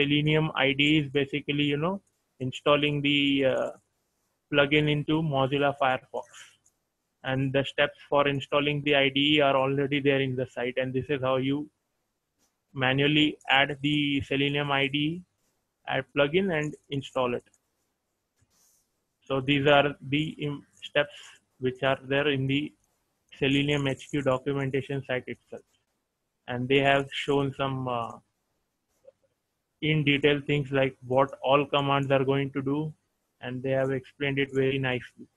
Selenium IDE is basically, installing the plugin into Mozilla Firefox. And the steps for installing the IDE are already there in the site. And this is how you manually add the Selenium IDE, add plugin and install it. So these are the steps which are there in the Selenium HQ documentation site itself. And they have shown some in detail things like what all commands are going to do, and they have explained it very nicely.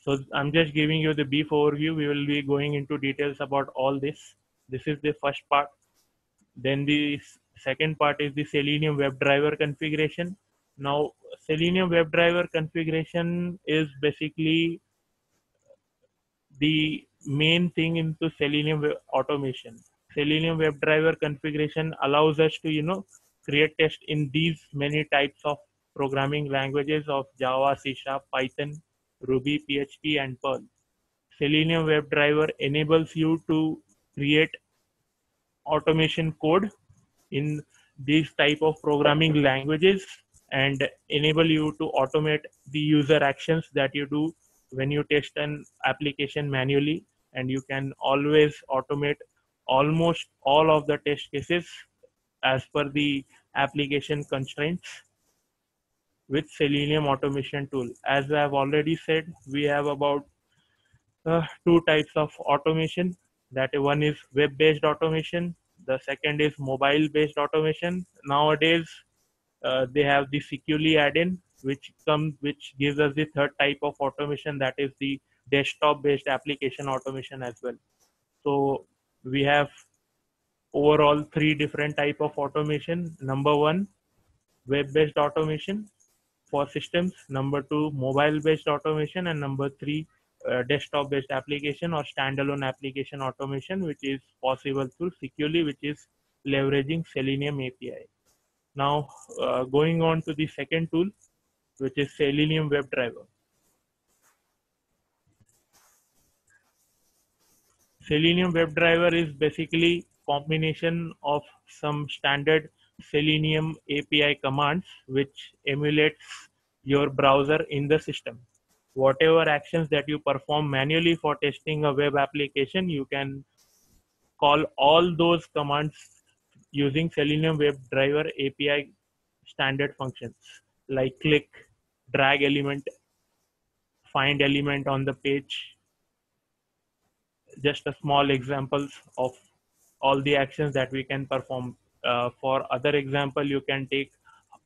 So I'm just giving you the brief overview. We will be going into details about all this. This is the first part. Then the second part is the Selenium WebDriver configuration. Now, Selenium WebDriver configuration is basically the main thing into Selenium automation. Selenium WebDriver configuration allows us to, create tests in these many types of programming languages of Java, C#, Python, Ruby, PHP, and Perl. Selenium WebDriver enables you to create automation code in these type of programming languages and enable you to automate the user actions that you do when you test an application manually, and you can always automate almost all of the test cases as per the application constraints with Selenium automation tool. As I have already said, we have about two types of automation. That one is web-based automation. The second is mobile-based automation. Nowadays, they have the securely add-in, which gives us the third type of automation, that is the desktop-based application automation as well. So we have overall three different type of automation. Number one, web-based automation for systems. Number two, mobile-based automation, and number three, desktop-based application or standalone application automation, which is possible through securely, which is leveraging Selenium API. Now, going on to the second tool, which is Selenium WebDriver. Selenium WebDriver is basically combination of some standard Selenium API commands which emulates your browser in the system. Whatever actions that you perform manually for testing a web application, you can call all those commands using Selenium WebDriver API standard functions like click, drag element, find element on the page. Just a small examples of all the actions that we can perform. For other example, you can take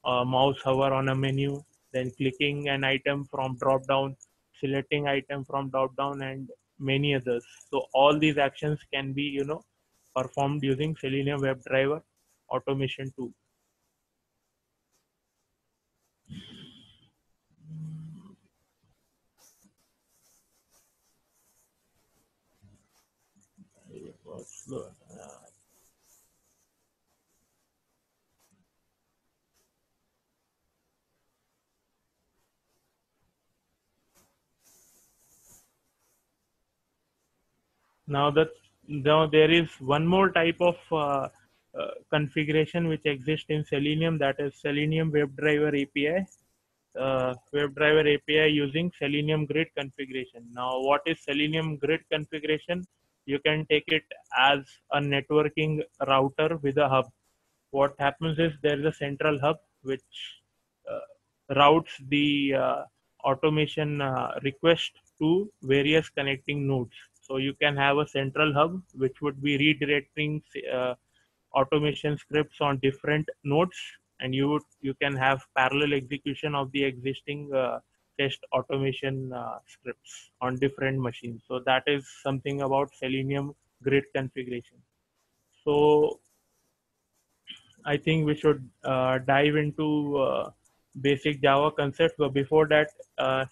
mouse hover on a menu, then clicking an item from drop down, selecting item from drop down, and many others. So all these actions can be performed using Selenium WebDriver automation tool. Now there is one more type of configuration which exists in Selenium, that is Selenium WebDriver API. WebDriver API using Selenium grid configuration. Now, what is Selenium grid configuration? You can take it as a networking router with a hub. What happens is there is a central hub which routes the automation request to various connecting nodes. So you can have a central hub which would be redirecting automation scripts on different nodes, and you can have parallel execution of the existing test automation scripts on different machines. So that is something about Selenium grid configuration. So I think we should dive into basic Java concepts, but before that,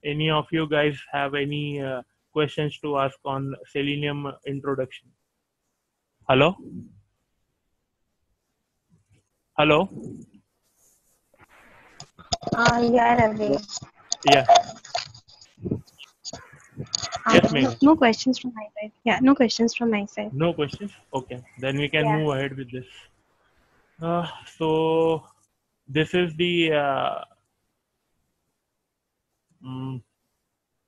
any of you guys have any questions to ask on Selenium introduction? Hello? Hello? Yeah, Ravi. Yeah. Yes, ma'am. No questions from my side. Yeah, no questions from my side. No questions? Okay. Then we can move ahead with this. So this is mm,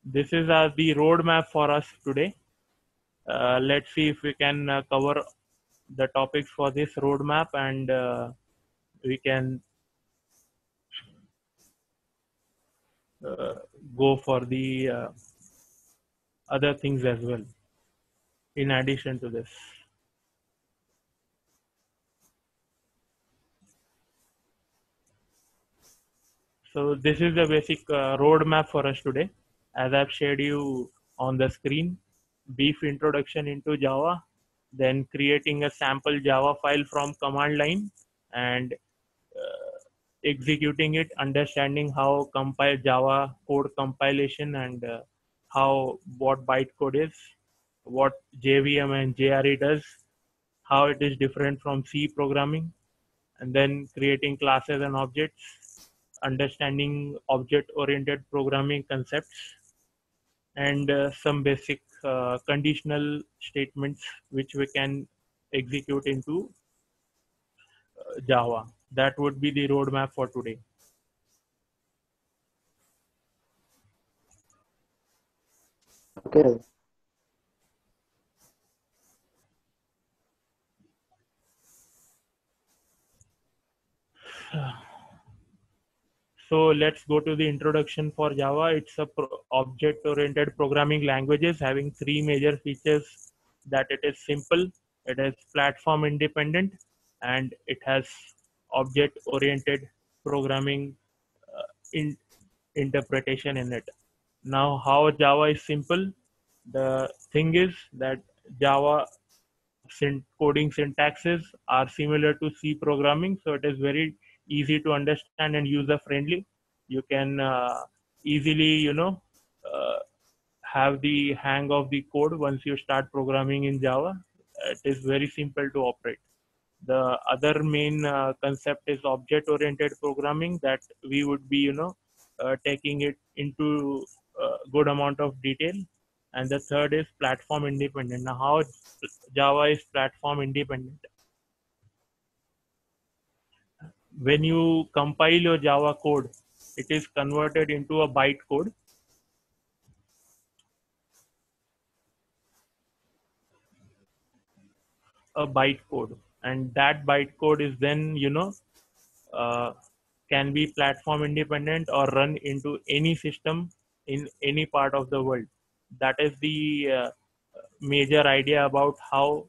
the roadmap for us today. Let's see if we can cover the topics for this roadmap, and we can uh, go for the other things as well in addition to this. So this is the basic roadmap for us today. As I've shared you on the screen, brief introduction into Java, then creating a sample Java file from command line, and executing it, understanding how compile Java code compilation, and how what bytecode is, what JVM and JRE does, how it is different from C programming, and then creating classes and objects, understanding object-oriented programming concepts, and some basic conditional statements which we can execute into Java. That would be the roadmap for today. Okay. So let's go to the introduction for Java. It's a object-oriented programming languages having three major features: that it is simple, it is platform independent, and it has object-oriented programming in interpretation in it. Now, how Java is simple? The thing is that Java coding syntaxes are similar to C programming, so it is very easy to understand and user friendly. You can easily, uh, have the hang of the code once you start programming in Java. It is very simple to operate. The other main concept is object oriented programming, that we would be, taking it into a good amount of detail. And the third is platform independent. Now, how Java is platform independent? When you compile your Java code, it is converted into a bytecode, and that bytecode is then, uh, can be platform independent or run into any system in any part of the world. That is the major idea about how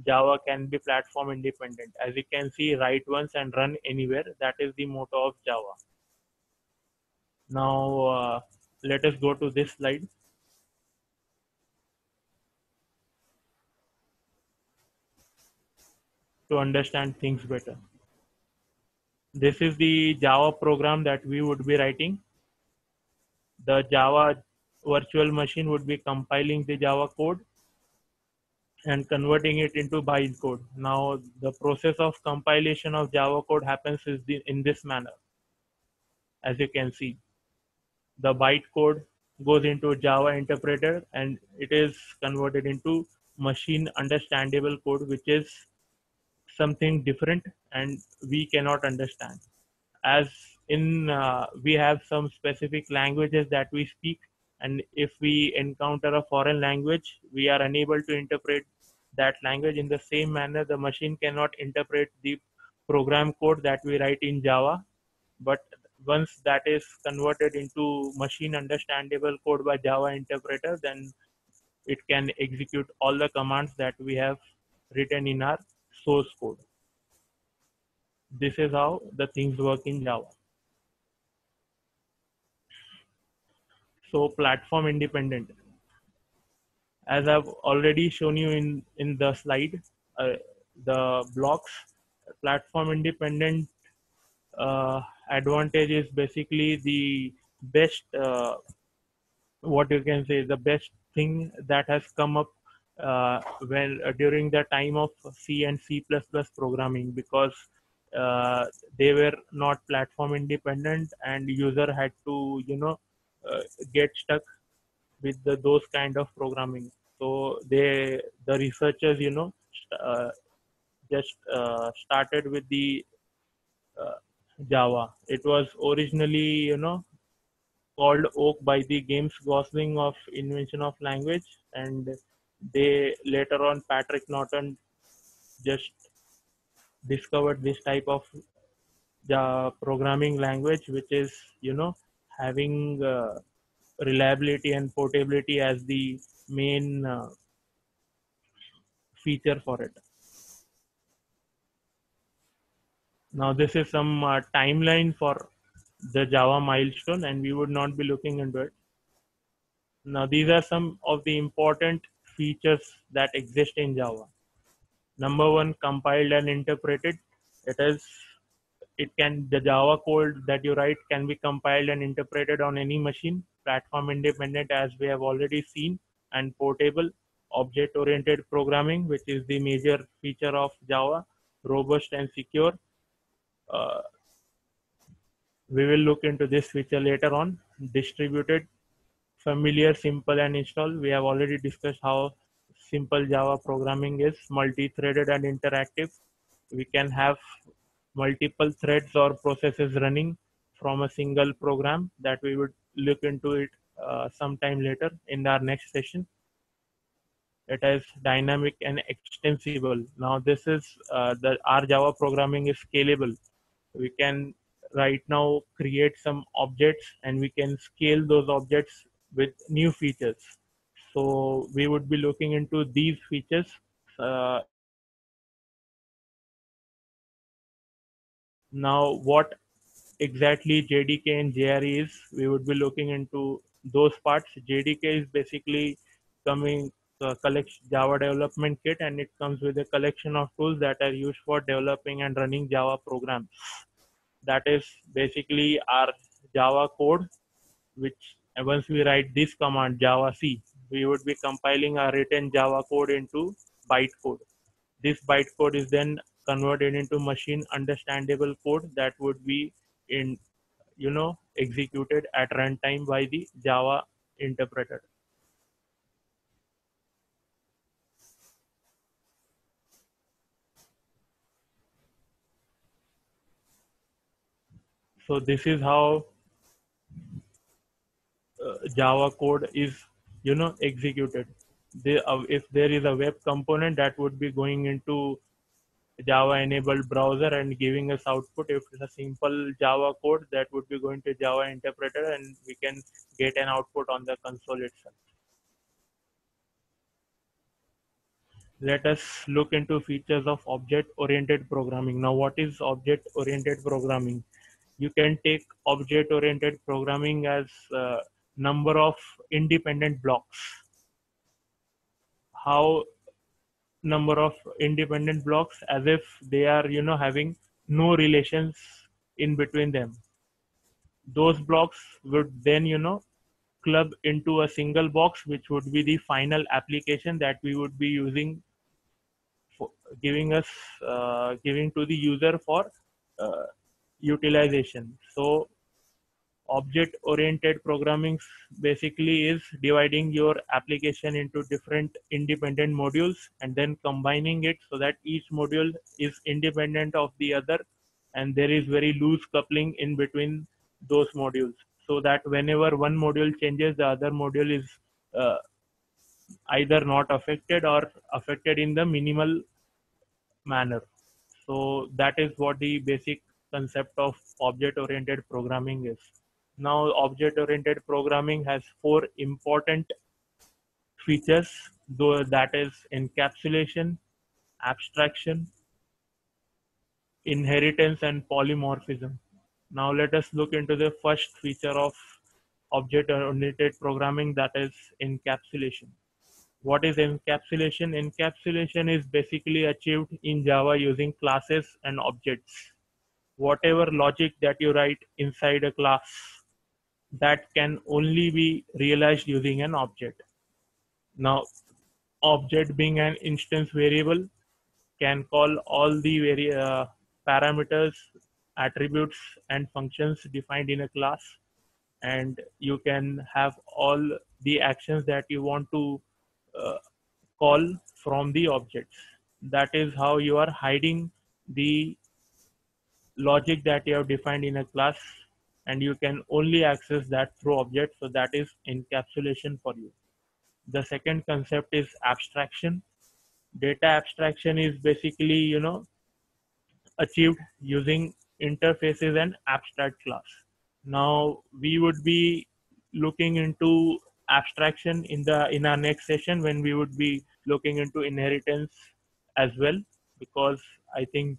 Java can be platform independent. As you can see, write once and run anywhere. That is the motto of Java. Now, let us go to this slide to understand things better. This is the Java program that we would be writing. The Java virtual machine would be compiling the Java code and converting it into bytecode. Now, the process of compilation of Java code happens in this manner. As you can see, the bytecode goes into Java interpreter and it is converted into machine understandable code, which is something different and we cannot understand. As in we have some specific languages that we speak, and if we encounter a foreign language, we are unable to interpret that language in the same manner. The machine cannot interpret the program code that we write in Java, but once that is converted into machine understandable code by Java interpreter, then it can execute all the commands that we have written in our source code. This is how the things work in Java. So platform independent, as I've already shown you in the slide, uh, the blocks. Platform independent advantage is basically the best, what you can say, the best thing that has come up when during the time of C and C++ programming, because they were not platform independent and user had to, uh, get stuck with those kind of programming. So the researchers, uh, just started with the uh, Java. It was originally, called Oak by the James Gosling of invention of language, and they later on Patrick Norton just discovered this type of programming language, which is having reliability and portability as the main feature for it. Now this is some timeline for the Java milestone, and we would not be looking into it. Now these are some of the important features that exist in Java. Number one, compiled and interpreted. It is the Java code that you write can be compiled and interpreted on any machine, platform independent as we have already seen, and portable. Object oriented programming, which is the major feature of Java, robust and secure. Uh, we will look into this feature later on. Distributed, familiar, simple, and install. We have already discussed how simple Java programming is. Multi-threaded and interactive. We can have multiple threads or processes running from a single program. That we would look into it sometime later in our next session. It is dynamic and extensible. Now this is our Java programming is scalable. We can right now create some objects and we can scale those objects with new features. So we would be looking into these features in our next session. Now what exactly JDK and JRE is, we would be looking into those parts. JDK is basically coming collection Java development kit, and it comes with a collection of tools that are used for developing and running Java programs. That is basically our Java code, which once we write this command Java C, we would be compiling our written Java code into bytecode. This bytecode is then converted into machine understandable code that would be in executed at runtime by the Java interpreter. So this is how Java code is executed. If there is a web component, that would be going into Java enabled browser and giving us output. If it's a simple Java code, that would be going to Java interpreter and we can get an output on the console itself. Let us look into features of object-oriented programming. Now, what is object-oriented programming? You can take object-oriented programming as number of independent blocks. How number of independent blocks? As if they are, having no relations in between them. Those blocks would then, club into a single box, which would be the final application that we would be using for giving to the user for uh, utilization. So object oriented programming basically is dividing your application into different independent modules and then combining it so that each module is independent of the other, and there is very loose coupling in between those modules, so that whenever one module changes, the other module is uh, either not affected or affected in the minimal manner. So that is what the basic concept of object-oriented programming is. Now, object-oriented programming has four important features, though that is encapsulation, abstraction, inheritance, and polymorphism. Now, let us look into the first feature of object-oriented programming, that is encapsulation. What is encapsulation? Encapsulation is basically achieved in Java using classes and objects. Whatever logic that you write inside a class, that can only be realized using an object. Now, object being an instance variable can call all the parameters, attributes, and functions defined in a class, and you can have all the actions that you want to uh, call from the objects. that is how you are hiding the logic that you have defined in a class, and you can only access that through objects. So that is encapsulation for you. The second concept is abstraction. Data abstraction is basically, achieved using interfaces and abstract class. Now we would be looking into abstraction in our next session, when we would be looking into inheritance as well, because I think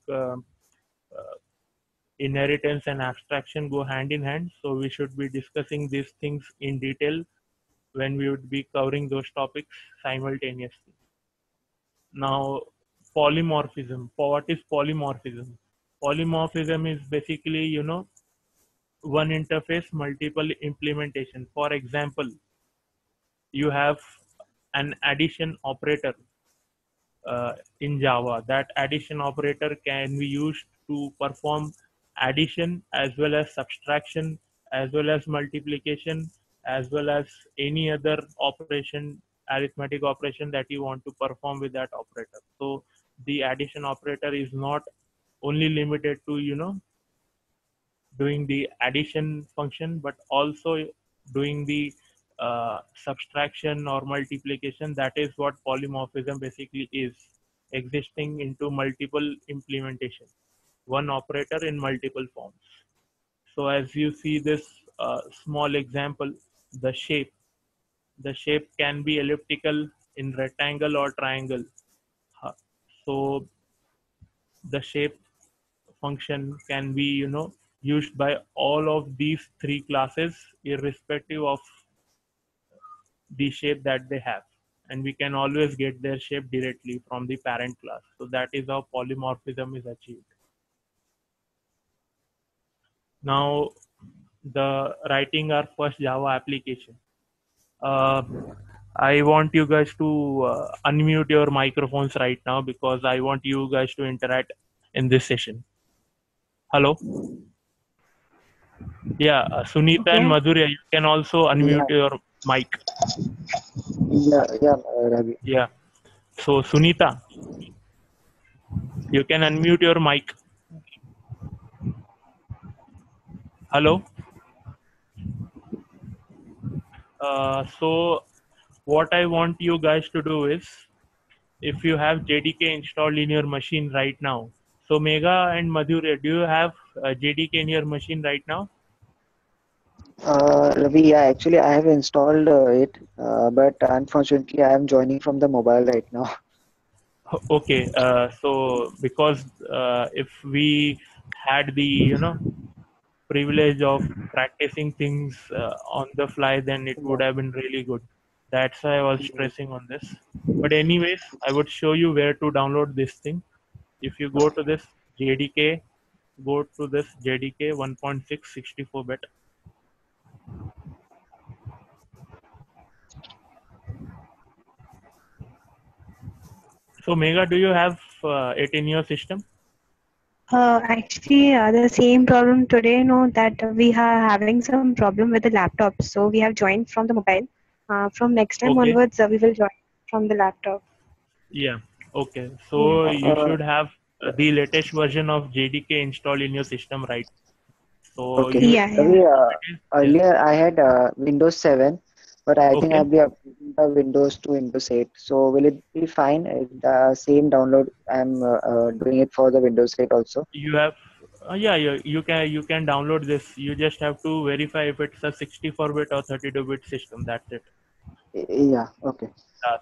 inheritance and abstraction go hand in hand. So we should be discussing these things in detail when we would be covering those topics simultaneously. Now, polymorphism. What is polymorphism? Polymorphism is basically, one interface, multiple implementation. For example, you have an addition operator in Java. That addition operator can be used to perform addition as well as subtraction, as well as multiplication, as well as any other operation, arithmetic operation that you want to perform with that operator. So the addition operator is not only limited to, doing the addition function, but also doing the subtraction or multiplication. That is what polymorphism basically is, existing into multiple implementation, one operator in multiple forms. So as you see this small example, the shape, the shape can be elliptical, in rectangle or triangle. So the shape function can be, used by all of these three classes irrespective of the shape that they have, and we can always get their shape directly from the parent class. So that is how polymorphism is achieved. Now, the writing our first Java application. uh, I want you guys to unmute your microphones right now, because I want you guys to interact in this session. Hello. Yeah, Sunita and Okay. Madhurya, you can also Yeah, unmute your mic. yeah, Ravi. Yeah. So Sunita, you can unmute your mic. Hello. So what I want you guys to do is, if you have JDK installed in your machine right now. So Megha and Madhurya, do you have JDK in your machine right now? Ravi, yeah, actually, I have installed it, but unfortunately, I am joining from the mobile right now. Okay. So because if we had the, privilege of practicing things on the fly, then it would Yeah, have been really good. That's why I was stressing on this. But anyways, I would show you where to download this thing. If you go to this JDK, go to this JDK 1.6 64-bit. So Mega, do you have it in your system? Actually, the same problem today. No, that we are having some problem with the laptop, so we have joined from the mobile. From next time Okay. onwards, we will join from the laptop. Yeah. Okay. Yeah. So you uh, should have the latest version of JDK installed in your system, right? So okay. you, Yeah, yeah. Ravi, yeah. earlier I had Windows 7, but I think Okay. I'll be upgrading the Windows to Windows 8. So will it be fine? The same download, I'm doing it for the Windows 8 also. You have, yeah, you can download this. You just have to verify if it's a 64-bit or 32-bit system. That's it. Yeah, okay.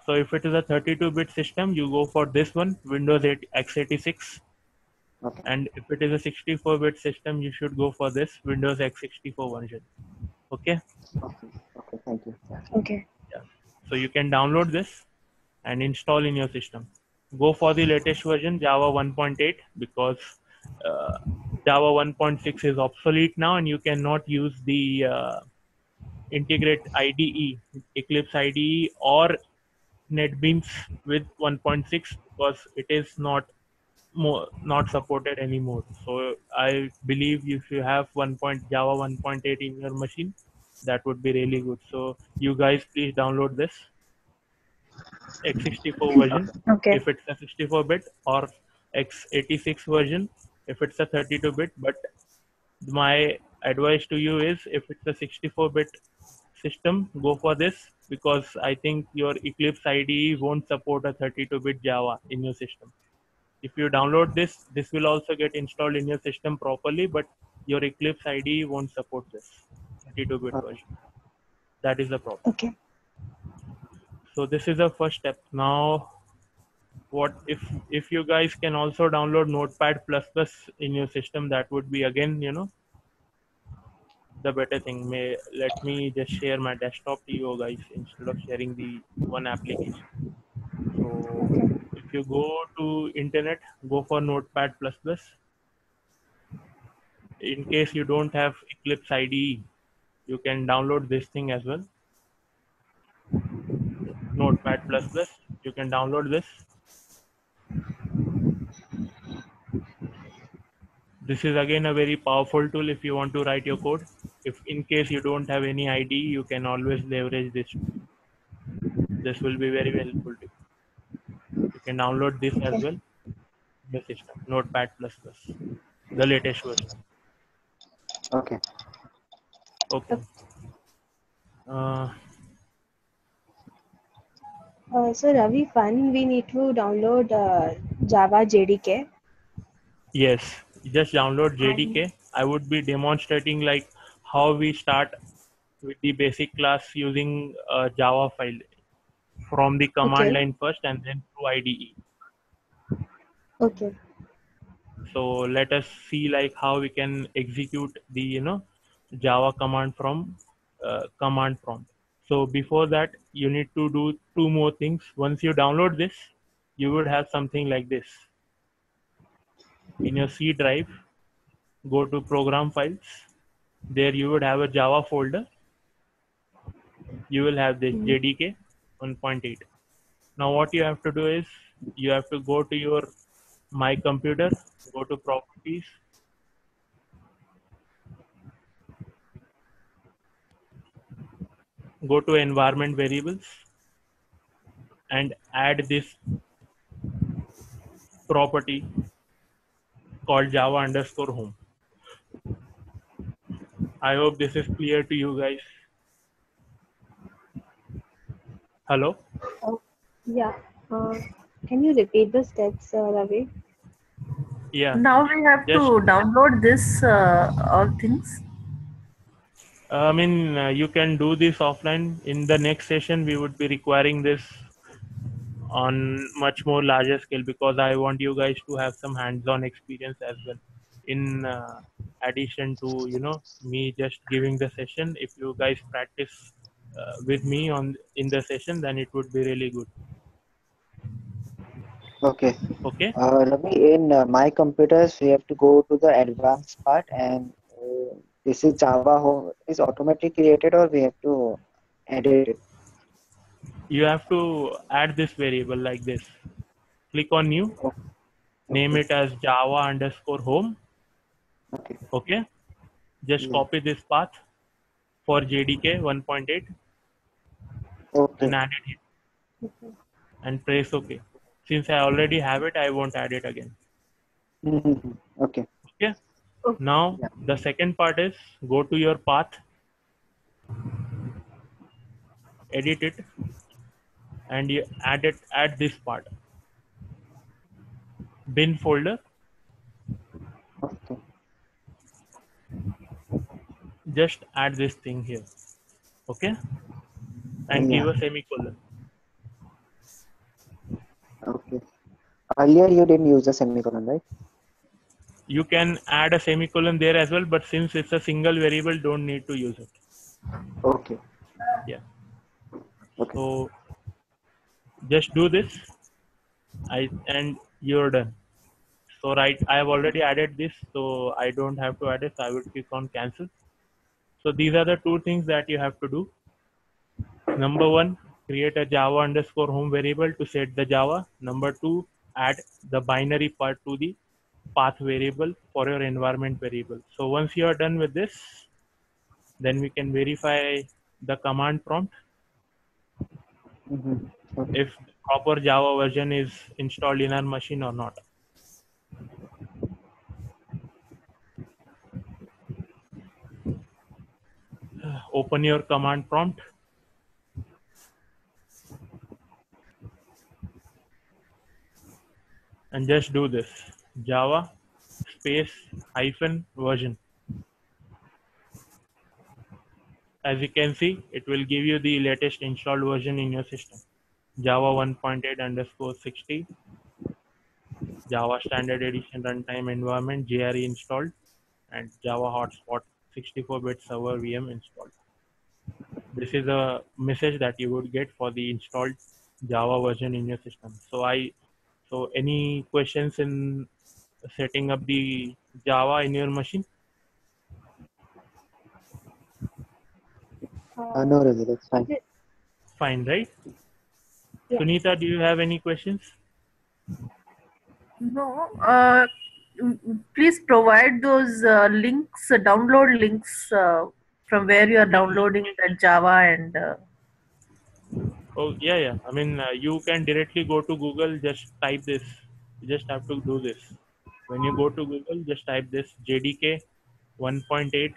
So if it is a 32-bit system, you go for this one, Windows 8 x86. Okay. And if it is a 64-bit system, you should go for this Windows x64 version. Okay. Okay. Okay. Thank you. Yeah. Okay. Yeah. So you can download this and install in your system. Go for the latest version, Java 1.8, because uh, Java 1.6 is obsolete now, and you cannot use the integrate IDE, Eclipse IDE, or NetBeans with 1.6, because it is not supported anymore. So I believe if you have Java 1.8 in your machine, that would be really good. So you guys please download this. x64 version Okay. if it's a 64-bit, or x86 version if it's a 32-bit. But my advice to you is, if it's a 64-bit system, go for this, because I think your Eclipse IDE won't support a 32-bit Java in your system. If you download this, this will also get installed in your system properly, but your Eclipse IDE won't support this 32-bit Okay. version. That is the problem. Okay. So this is the first step. Now, what if you guys can also download Notepad++ in your system, that would be again, the better thing. Let me just share my desktop to you guys instead of sharing the one application. So if you go to internet, go for Notepad++. In case you don't have Eclipse IDE, you can download this thing as well. Notepad++. You can download this. This is again a very powerful tool if you want to write your code. If in case you don't have any IDE, you can always leverage this tool. This will be very helpful to you. You can download this as Okay. well in your system. Notepad++, the latest version. Okay. Okay. Uh, So Ravi, fun. We need to download Java JDK. yes, just download And JDK. I would be demonstrating like how we start with the basic class using a Java file from the command okay. line first and then through IDE. Okay. So let us see like how we can execute the Java command from command prompt. So before that, you need to do two more things. Once you download this, you would have something like this in your C drive. Go to program files. There you would have a Java folder. You will have this Mm. JDK 1.8. Now what you have to do is, you have to go to your My Computer, go to Properties, go to Environment Variables, and add this property called Java_home. I hope this is clear to you guys. Hello? Oh, yeah. Uh, can you repeat the steps, Ravi? Yeah, Now we have to just download this all things. you can do this offline. In the next session, we would be requiring this on much more larger scale, because I want you guys to have some hands-on experience as well. In addition to me just giving the session, if you guys practice with me on in the session, then it would be really good. Okay. Okay. Ravi, in my computers, we have to go to the advanced part, and this is Java home is automatically created, or we have to edit it. You have to add this variable like this. Click on new, Oh, name okay. it as Java_home. Okay. Okay. Just Yeah. copy this path for JDK 1.8 and Okay. add it here and press OK. Since I already have it, I won't add it again. Okay. Okay. Oh, Now Yeah. the second part is, go to your path, edit it, and you add this part, bin folder. Okay. Just add this thing here. Okay. And give Yeah. a semicolon. Okay. Earlier, you didn't use the semicolon, right? You can add a semicolon there as well, but since it's a single variable, don't need to use it. Okay. Yeah. Okay. So just do this, and you're done. So I have already added this, so I don't have to add it. So I would click on cancel. So these are the two things that you have to do. Number one, create a Java_home variable to set the Java. Number two, add the binary part to the path variable for your environment variable. So once you are done with this, then we can verify the command prompt. Mm-hmm. Okay. if proper Java version is installed in our machine or not. Open your command prompt and just do this: Java space hyphen version. As you can see, it will give you the latest installed version in your system. Java 1.8 underscore 60, Java Standard Edition Runtime Environment JRE installed, and Java Hotspot 64-bit server VM installed. This is a message that you would get for the installed Java version in your system. So any questions in setting up the Java in your machine? No, Ravi, that's Is fine. it? Fine, right? Yeah. Sunita, do you have any questions? No, please provide those links, download links from where you are downloading the Java and Oh, yeah, yeah. I mean, you can directly go to Google, just type this. You just have to do this. When you go to Google, just type this JDK 1.8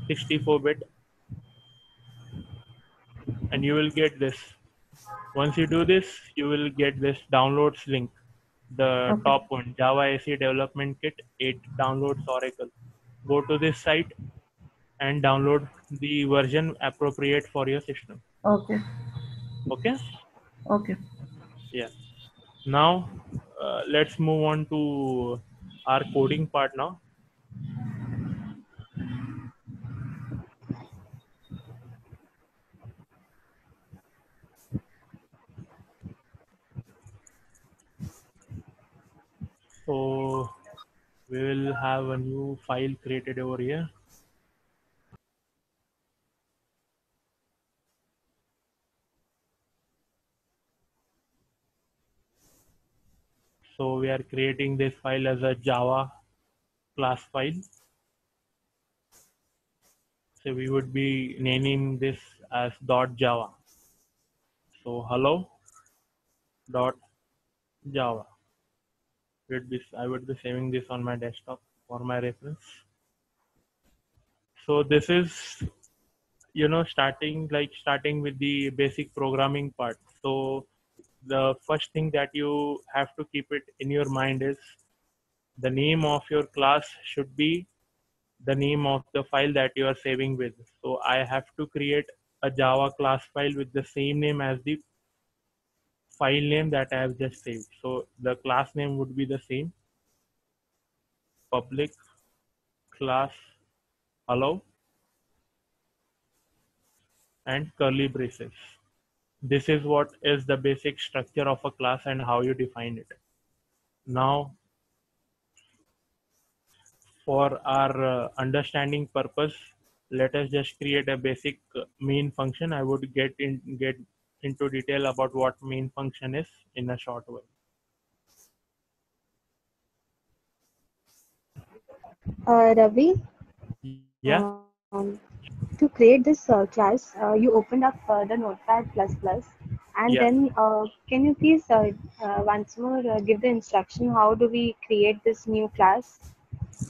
64-bit and you will get this. Once you do this, you will get this downloads link. The okay, top one, Java AC Development Kit 8 downloads Oracle. Go to this site and download the version appropriate for your system. okay, Okay? okay. Yeah. Now, let's move on to our coding part now. So, we will have a new file created over here. So, we are creating this file as a Java class file. So, we would be naming this as .java. So, hello .java. I would be saving this on my desktop for my reference. So, this is starting with the basic programming part. So the first thing that you have to keep it in your mind is the name of your class should be the name of the file that you are saving with. So I have to create a Java class file with the same name as the file name that I have just saved. So the class name would be the same: public class hello and curly braces. This is what is the basic structure of a class and how you define it. Now, for our understanding purpose, let us just create a basic main function. I would get into detail about what main function is in a short while. Ravi, Yeah, to create this class, you opened up the Notepad++, and yeah, then can you please once more give the instruction how do we create this new class?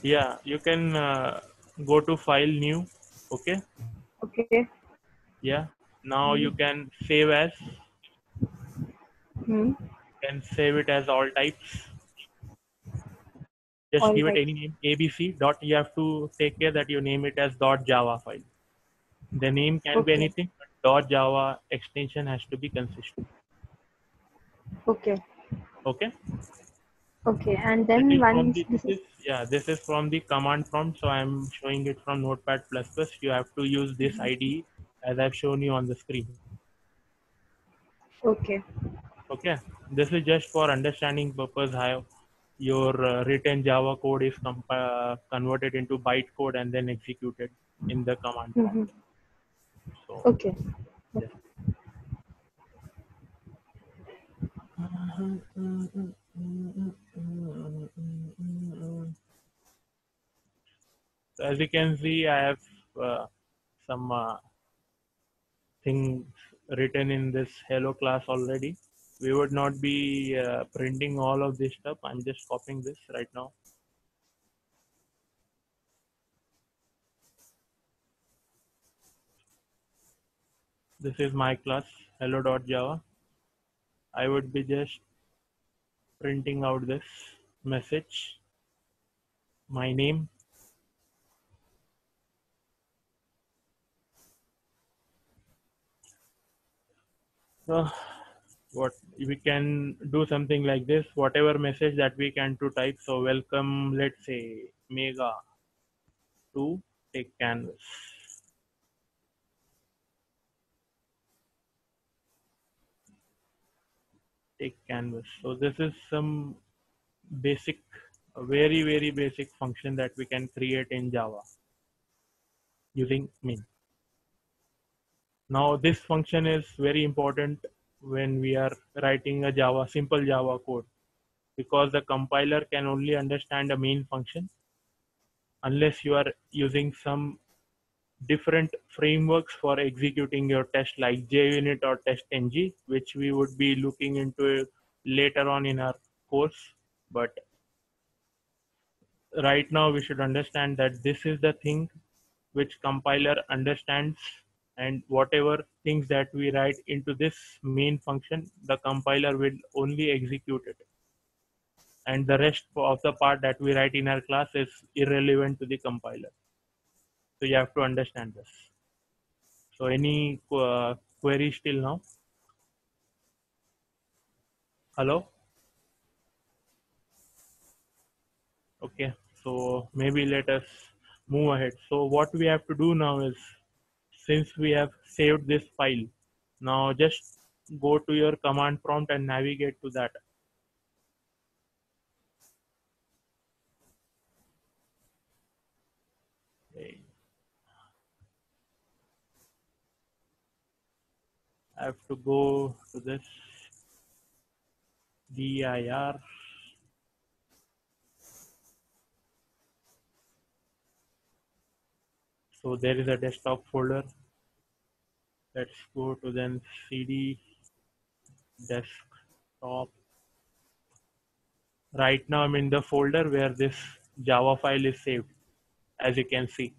yeah. You can go to File, New. Okay. Okay. Yeah. Now Hmm. you can save as. Hmm. You can save it as all types. All Just give it right. any name. ABC. Dot. You have to take care that you name it as .java file. The name can be Okay. anything, but .java extension has to be consistent. Okay. Okay. Okay. And This then is from once the this is this is from the command prompt. So I'm showing it from Notepad++. You have to use this IDE as I've shown you on the screen. okay. Okay. This is just for understanding purpose how your written Java code is converted into bytecode and then executed in the command Hmm. prompt. So Okay. yeah. As you can see, I have some things written in this hello class already. We would not be printing all of this stuff. I'm just copying this right now. This is my class hello.java. I would be just printing out this message, my name, so what we can do something like this, whatever message that we can to type. So welcome, let's say Mega to Techcanvass. Techcanvass. So this is some basic, very basic function that we can create in Java using main. Now this function is very important when we are writing a Java, simple Java code, because the compiler can only understand a main function unless you are using some different frameworks for executing your test like JUnit or TestNG, which we would be looking into later on in our course. But right now we should understand that this is the thing which compiler understands, and whatever things that we write into this main function, the compiler will only execute it. And the rest of the part that we write in our class is irrelevant to the compiler. So you have to understand this. So any queries till now? Hello? Okay, so maybe let us move ahead. So what we have to do now is, since we have saved this file, now just go to your command prompt and navigate to that. Okay. I have to go to this dir. So there is a desktop folder. Let's go to then cd desktop. Right now I'm in the folder where this Java file is saved, as you can see.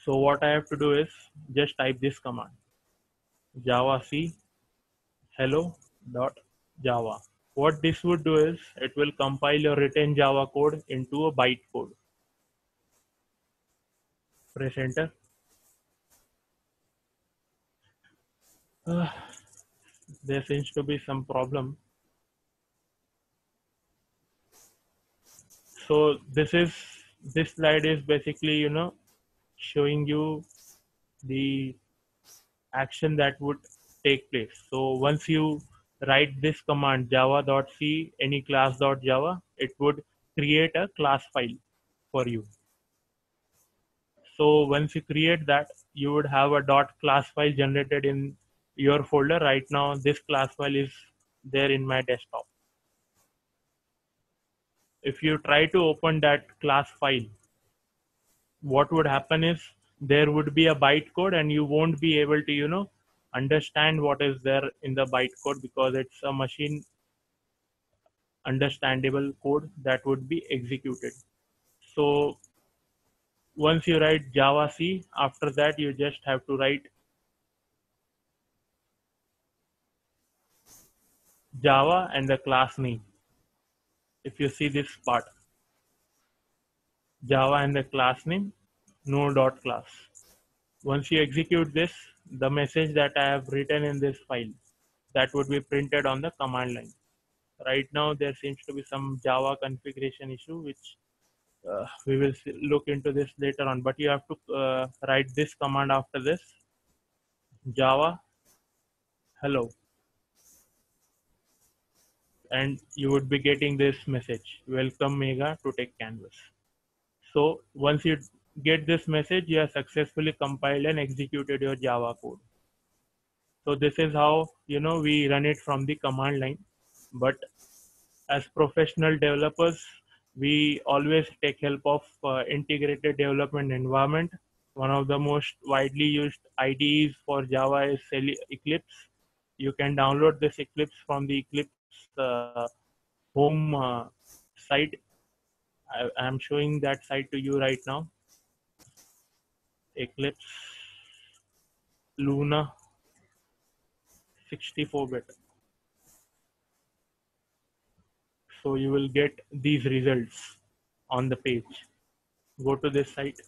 So what I have to do is just type this command, javac hello.java. What this would do is it will compile your written Java code into a bytecode. Press enter. There seems to be some problem. So this slide is basically, showing you the action that would take place. So once you write this command java.c any class.java, it would create a class file for you. So once you create that, you would have a .class file generated in your folder. Right now this class file is there in my desktop. If you try to open that class file, what would happen is there would be a bytecode and you won't be able to understand what is there in the bytecode, because it's a machine understandable code that would be executed. So once you write java c, after that you just have to write java and the class name. If you see this part, java and the class name, no dot class. Once you execute this, the message that I have written in this file, that would be printed on the command line. Right now there seems to be some Java configuration issue, which we will look into this later on, but you have to write this command after this, java hello, and you would be getting this message, welcome Mega to Techcanvass. So once you get this message, you have successfully compiled and executed your Java code. So this is how we run it from the command line. But as professional developers, we always take help of integrated development environment, One of the most widely used IDEs for Java is Eclipse. You can download this Eclipse from the Eclipse home site. I'm showing that site to you right now. Eclipse Luna 64-bit. So you will get these results on the page. Go to this site.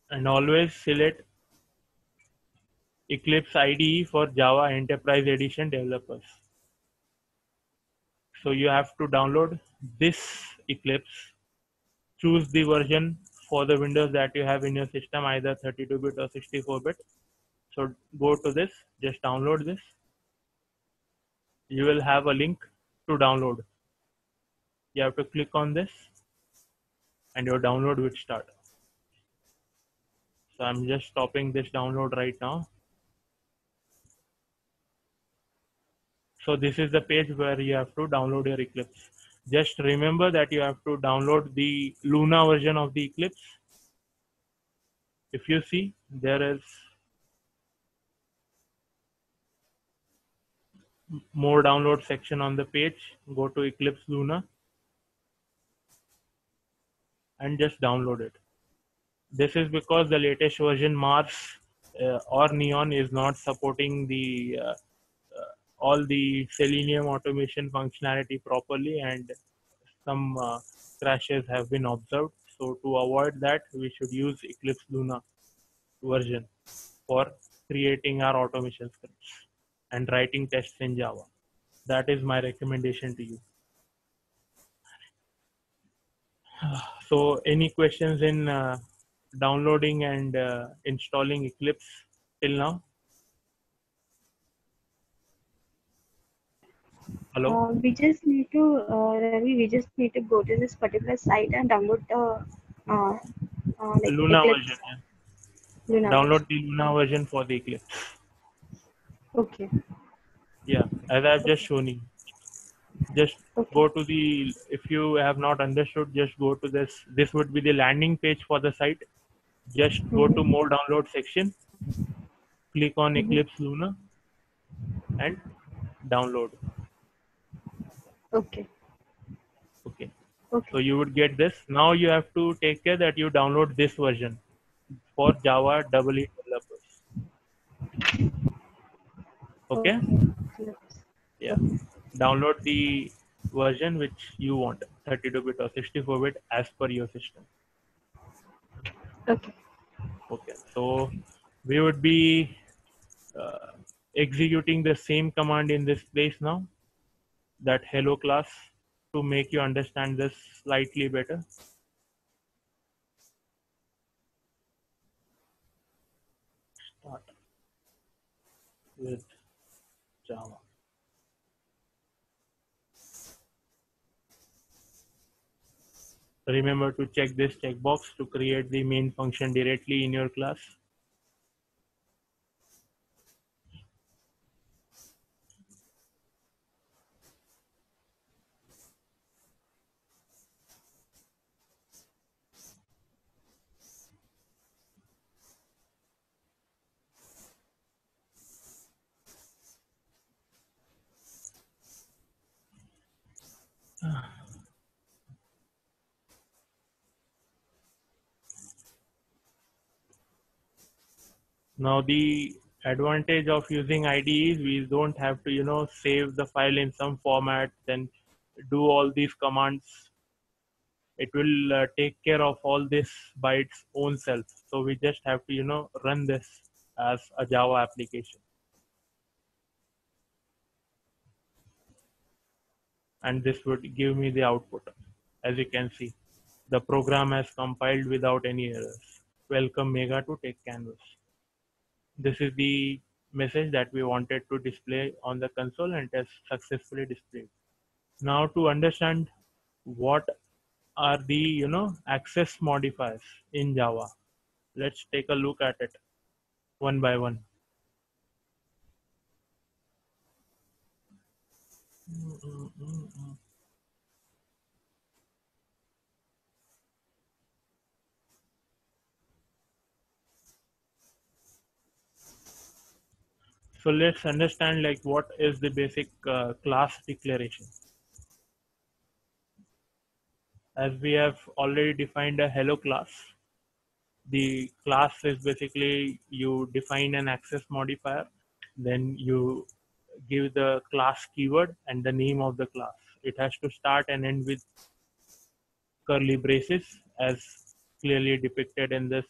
And always select Eclipse IDE for Java Enterprise Edition developers. So you have to download this Eclipse. Choose the version for the Windows that you have in your system, either 32-bit or 64-bit. So go to this, just download this. You will have a link to download. You have to click on this and your download will start. So I'm just stopping this download right now. So this is the page where you have to download your Eclipse. Just remember that you have to download the Luna version of the Eclipse. If you see, there is more download section on the page. Go to Eclipse Luna and just download it. This is because the latest version Mars or Neon is not supporting the all the Selenium automation functionality properly, and some crashes have been observed. So to avoid that, we should use Eclipse Luna version for creating our automation scripts and writing tests in Java. That is my recommendation to you. So any questions in downloading and installing Eclipse till now? Hello? We just need to, Ravi, we just need to go to this particular site and download the like Luna version. Eclipse Yeah. Luna version. Download the Luna version for the Eclipse. Okay. Yeah, as I've just shown you. Just Okay. go to the, if you have not understood, just go to this. This would be the landing page for the site. Just go to Mm-hmm. more download section, click on Mm-hmm. Eclipse Luna and download. Okay. Okay. So Okay. you would get this. Now you have to take care that you download this version for Java EE developers. Okay. Okay. Eclipse. Yeah. Okay. Download the version which you want, 32-bit or 64-bit as per your system. Okay. Okay. So we would be uh, executing the same command in this place now, that hello class, to make you understand this slightly better. Start with Java. Remember to check this checkbox to create the main function directly in your class. Now the advantage of using IDE is we don't have to, save the file in some format, then do all these commands. It will take care of all this by its own self. So we just have to, run this as a Java application. And this would give me the output. As you can see, the program has compiled without any errors. Welcome Mega to Techcanvass. This is the message that we wanted to display on the console, and it has successfully displayed. Now to understand what are the access modifiers in Java, let's take a look at it one by one. So let's understand like what is the basic class declaration. As we have already defined a hello class, the class is basically you define an access modifier, then you give the class keyword and the name of the class. It has to start and end with curly braces as clearly depicted in this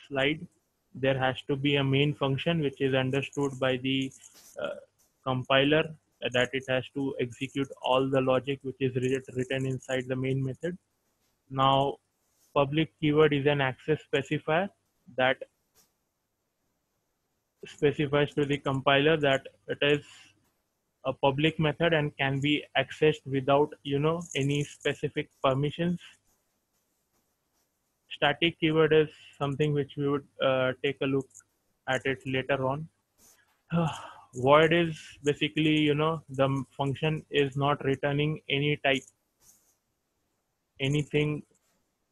slide. There has to be a main function which is understood by the uh, compiler, that it has to execute all the logic which is written inside the main method. Now, public keyword is an access specifier that specifies to the compiler that it is a public method and can be accessed without any specific permissions. Static keyword is something which we would take a look at it later on. Void is basically the function is not returning any type, anything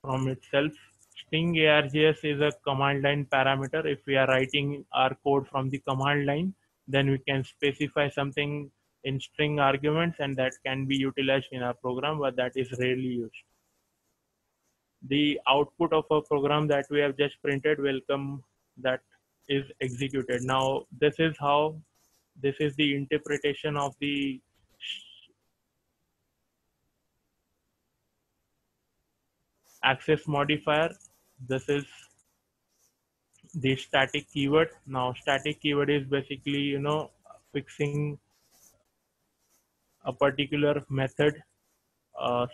from itself. String args is a command line parameter. If we are writing our code from the command line, then we can specify something in string arguments, and that can be utilized in our program, but that is rarely used. The output of a program that we have just printed will come, that is executed. Now this is the interpretation of the access modifier. This is the static keyword. Now static keyword is basically fixing a particular method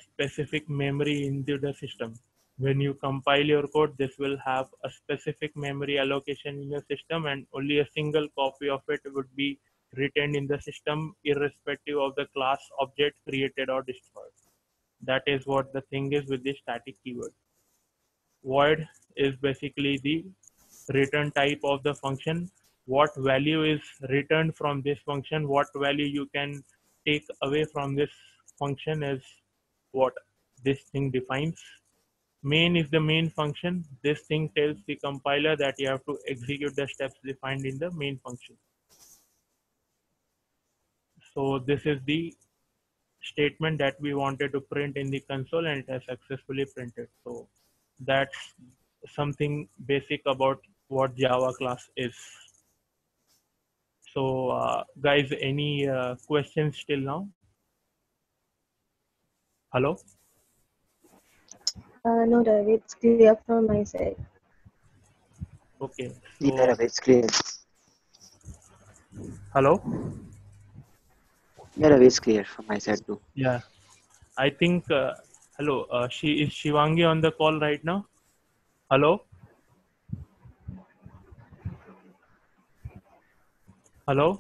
specific memory into the system. When you compile your code, this will have a specific memory allocation in the system, and only a single copy of it would be retained in the system irrespective of the class object created or destroyed. That is what the thing is with the static keyword. Void is basically the return type of the function. What value is returned from this function, what value you can take away from this function is what this thing defines. Main is the main function. This thing tells the compiler that you have to execute the steps defined in the main function. So this is the statement that we wanted to print in the console, and it has successfully printed. So that's something basic about what Java class is. So guys, any questions till now? Hello? No, Ravi, it's clear from my side. Okay. Yeah, So Ravi, it's clear. hello? Yeah, Ravi, it's clear from my side too. Yeah. I think hello. She is Shivangi on the call right now. Hello? Hello?